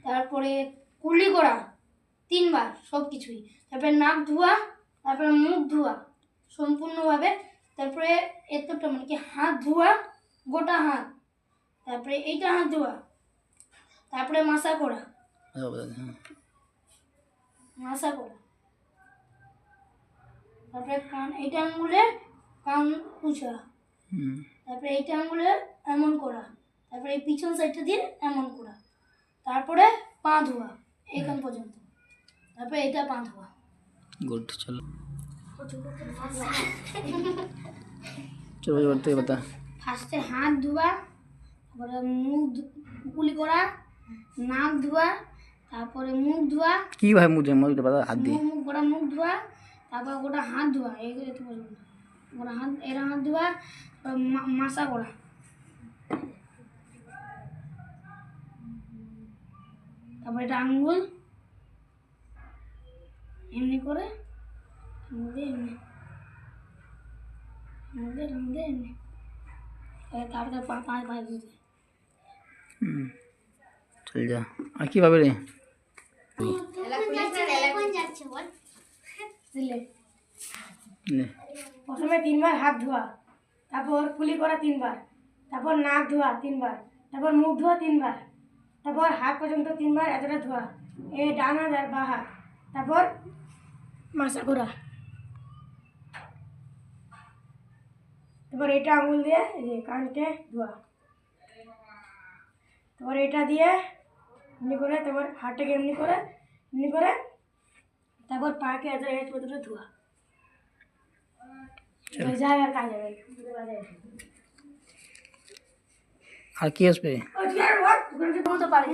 তারপরে কুলি করা 3 বার সব কিছুই, তারপরে নাক ধোয়া, তারপরে মুখ ধোয়া সম্পূর্ণভাবে, তারপরে এতটা মানে কি হাত ধোয়া গোটা হাত, তারপরে এইটা হাত ধোয়া, তারপরে মাসা করা, তারপরে কান, এইটা আঙুলে কান পুছা, তারপরে এইটা আঙুলে এমন করা, তারপরে এই পিছন সাইডটা দিয়ে এমন করা, তারপরে পা ধোয়া এখান পর্যন্ত, তারপরে এটা পা ধোয়া। गुड चलो चलो তুই বতা। ফার্স্টে হাত ধোয়া, তারপরে মুখ কুলি করা, নাক ধোয়া, তারপরে মুখ ধোয়া, কি ভাই মুঝে মুঝে বতা হাত দিয়ে মুখ গোটা মুখ ধোয়া, তারপর গোটা হাত ধোয়া, এইগুলো একটু পর্যন্ত গোটা হাত, এরা হাত ধোয়া, মাসা করা, তারপর এটা আঙ্গুল এমনি করে এমনি এমনি, তারপরে পায়ে দিতে। চল যা। আর কিভাবে রে প্রথমে 3 বার হাত ধোয়া, তারপর কুলি করা 3 বার, তারপর নাক ধোয়া 3 বার, তারপর মুখ ধোয়া 3 বার, তারপর হাত পর্যন্ত 3 বার এতটা ধোয়া, এই ডান হাত আর বাঁ হাত, তারপর মাসা করা, তারপর এটা আঙুল দিয়ে এই যে কানকে ধোয়া, তারপর এটা দিয়ে এমনি করে, তারপর হাতটাকে এমনি করে তারপর পাকে এত ধোয়া যায় আর কাজ যাবে। আর কি আসবে? বলতে পারি